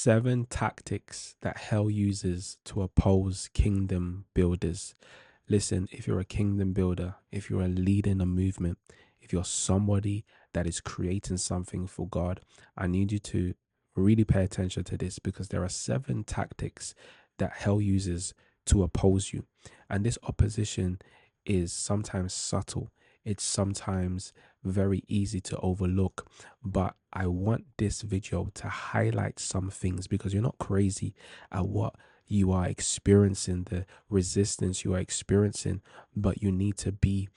7 tactics that hell uses to oppose kingdom builders. Listen, if you're a kingdom builder, if you're a leader in a movement, if you're somebody that is creating something for God, I need you to really pay attention to this, because there are 7 tactics that hell uses to oppose you. And this opposition is sometimes subtle, it's sometimes very easy to overlook. But I want this video to highlight some things, because you're not crazy at what you are experiencing, the resistance you are experiencing, but you need to be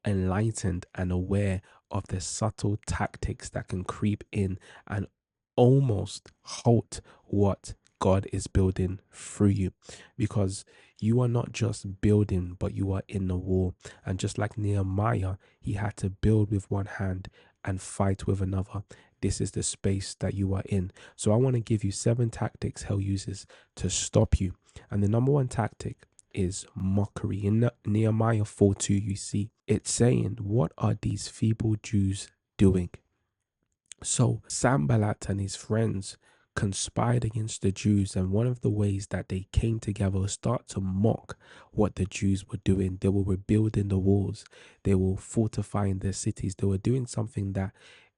enlightened and aware of the subtle tactics that can creep in and almost halt what God is building through you, because you are not just building, but you are in the war. And just like Nehemiah, he had to build with one hand and fight with another. This is the space that you are in. So I want to give you 7 tactics hell uses to stop you. And the number 1 tactic is mockery. In Nehemiah 4:2, you see it's saying, "What are these feeble Jews doing?" So Sambalat and his friends conspired against the Jews, and one of the ways that they came together was start to mock what the Jews were doing. They were rebuilding the walls, they were fortifying their cities, they were doing something that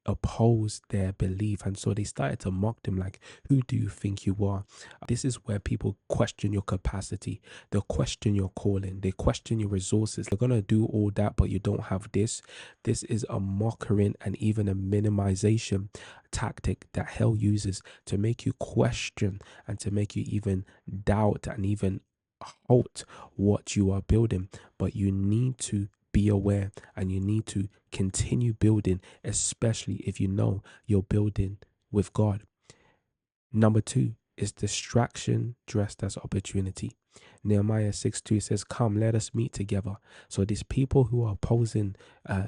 opposed their belief. And so they started to mock them, like, who do you think you are? This is where people question your capacity, they question your calling, they question your resources. They're gonna do all that, but you don't have this. This is a mocking and even a minimization tactic that hell uses to make you question and to make you even doubt and even halt what you are building. But you need to be aware and you need to continue building, especially if you know you're building with God. Number 2 is distraction dressed as opportunity. Nehemiah 6:2 says, "Come, let us meet together." So these people who are opposing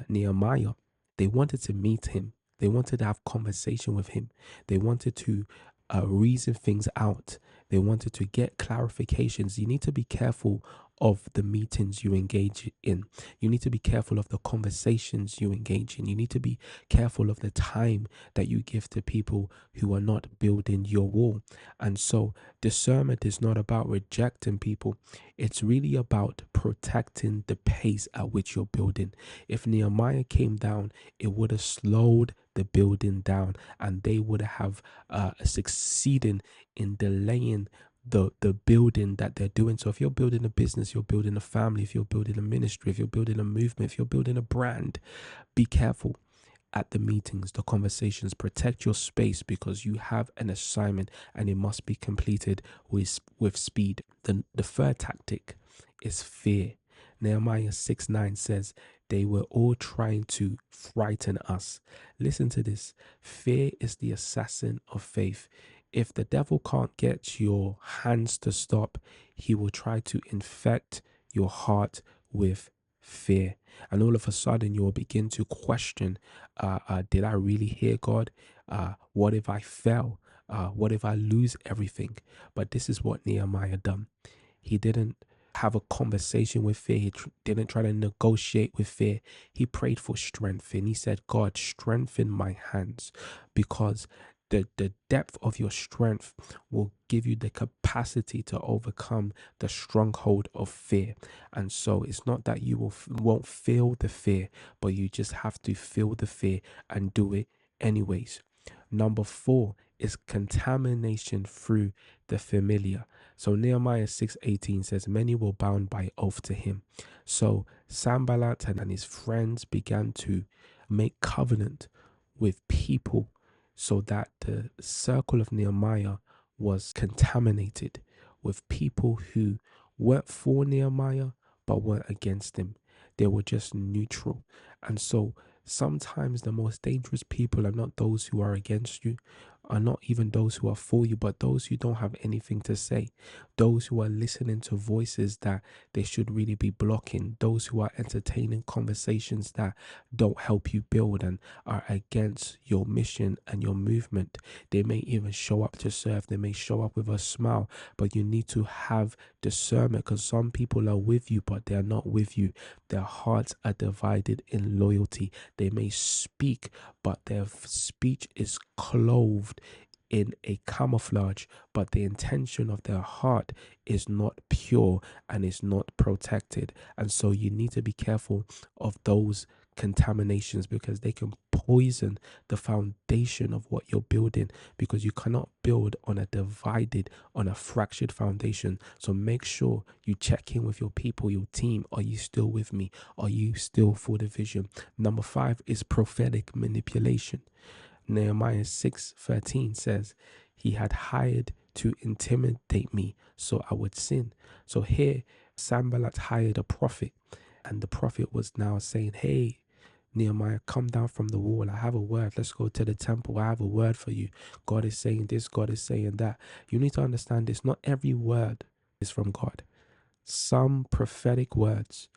Nehemiah, they wanted to meet him. They wanted to have conversation with him. They wanted to reason things out. They wanted to get clarifications. You need to be careful of the meetings you engage in. You need to be careful of the conversations you engage in. You need to be careful of the time that you give to people who are not building your wall. And so discernment is not about rejecting people. It's really about protecting the pace at which you're building. If Nehemiah came down, it would have slowed the building down, and they would have succeeded in delaying the building that they're doing. So if you're building a business, you're building a family, if you're building a ministry, if you're building a movement, if you're building a brand, be careful at the meetings, the conversations. Protect your space, because you have an assignment and it must be completed with speed. The 3rd tactic is fear. Nehemiah 6:9 says, "They were all trying to frighten us." Listen to this. Fear is the assassin of faith. If the devil can't get your hands to stop, he will try to infect your heart with fear. And all of a sudden, you will begin to question, did I really hear God? What if I fail? What if I lose everything? But this is what Nehemiah done. He didn't have a conversation with fear. He didn't try to negotiate with fear. He prayed for strength, and he said, "God, strengthen my hands," because the depth of your strength will give you the capacity to overcome the stronghold of fear. And so it's not that you won't feel the fear, but you just have to feel the fear and do it anyways. Number 4 is contamination through the familiar. So Nehemiah 6:18 says, "Many were bound by oath to him." So Sanballat and his friends began to make covenant with people, so that the circle of Nehemiah was contaminated with people who weren't for Nehemiah but weren't against him. They were just neutral. And so sometimes the most dangerous people are not those who are against you, are not even those who are for you, but those who don't have anything to say, those who are listening to voices that they should really be blocking, those who are entertaining conversations that don't help you build and are against your mission and your movement. They may even show up to serve, they may show up with a smile, but you need to have discernment, because some people are with you, but they are not with you. Their hearts are divided in loyalty. They may speak, but their speech is clothed in a camouflage, but the intention of their heart is not pure and is not protected. And so you need to be careful of those contaminations, because they can poison the foundation of what you're building, because you cannot build on a divided, on a fractured foundation. So make sure you check in with your people, your team. Are you still with me? Are you still for the vision? Number 5 is prophetic manipulation. Nehemiah 6:13 says, he had hired to intimidate me so I would sin. So here, Sanballat hired a prophet, and the prophet was now saying, hey, Nehemiah, come down from the wall. I have a word. Let's go to the temple. I have a word for you. God is saying this, God is saying that. You need to understand this. Not every word is from God. Some prophetic words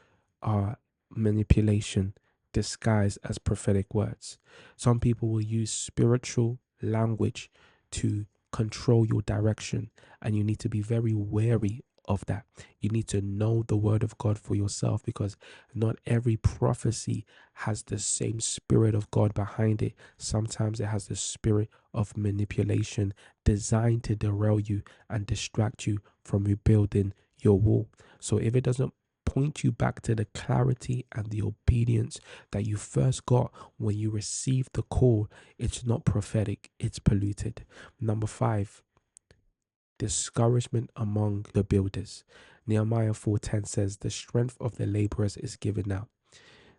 are manipulation disguised as prophetic words. Some people will use spiritual language to control your direction, and you need to be very wary of that. You need to know the word of God for yourself, because not every prophecy has the same spirit of God behind it. Sometimes it has the spirit of manipulation designed to derail you and distract you from rebuilding your wall. So if it doesn't point you back to the clarity and the obedience that you first got when you received the call, it's not prophetic, it's polluted. Number 5, discouragement among the builders. Nehemiah 4:10 says, the strength of the laborers is given out.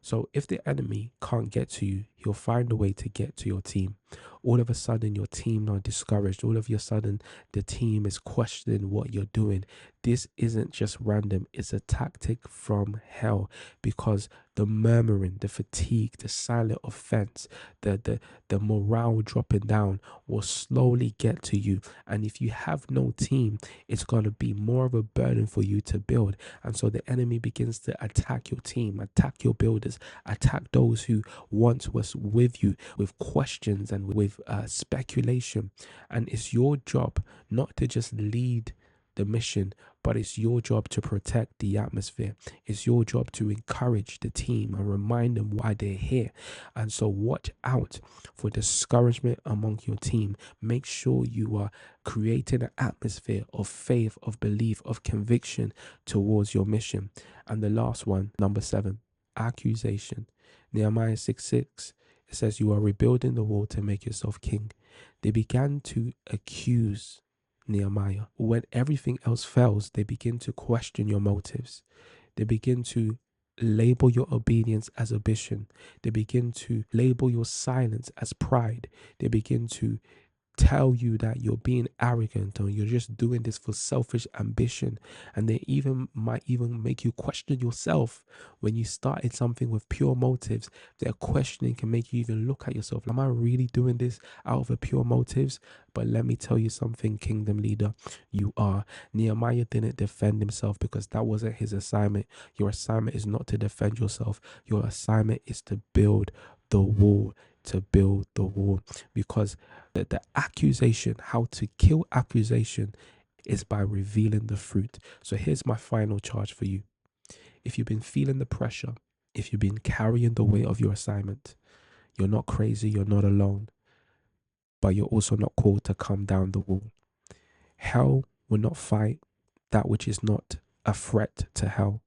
So if the enemy can't get to you, he'll find a way to get to your team. All of a sudden, your team are discouraged. All of a sudden, the team is questioning what you're doing. This isn't just random. It's a tactic from hell, because the murmuring, the fatigue, the silent offense, the morale dropping down will slowly get to you. And if you have no team, it's going to be more of a burden for you to build. And so the enemy begins to attack your team, attack your builders, attack those who once was with you, with questions and with speculation. And it's your job not to just lead the mission, but it's your job to protect the atmosphere. It's your job to encourage the team and remind them why they're here. And so watch out for discouragement among your team. Make sure you are creating an atmosphere of faith, of belief, of conviction towards your mission. And the last one, number 7, accusation. Nehemiah 6:6, it says, you are rebuilding the wall to make yourself king. They began to accuse Nehemiah. When everything else fails, they begin to question your motives. They begin to label your obedience as ambition. They begin to label your silence as pride. They begin to tell you that you're being arrogant or you're just doing this for selfish ambition. And they might even make you question yourself. When you started something with pure motives, their questioning can make you even look at yourself. Am I really doing this out of a pure motives? But let me tell you something, kingdom leader, you are. Nehemiah didn't defend himself, because that wasn't his assignment. Your assignment is not to defend yourself. Your assignment is to build the wall, to build the wall. Because the accusation, how to kill accusation, is by revealing the fruit. So here's my final charge for you. If you've been feeling the pressure, if you've been carrying the weight of your assignment, you're not crazy, you're not alone, but you're also not called to come down the wall. Hell will not fight that which is not a threat to hell.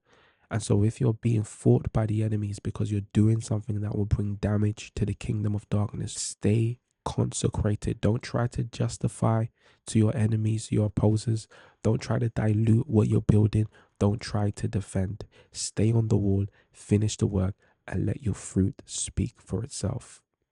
And so if you're being fought by the enemies because you're doing something that will bring damage to the kingdom of darkness, stay consecrated. Don't try to justify to your enemies, your opposers. Don't try to dilute what you're building. Don't try to defend. Stay on the wall, finish the work, and let your fruit speak for itself.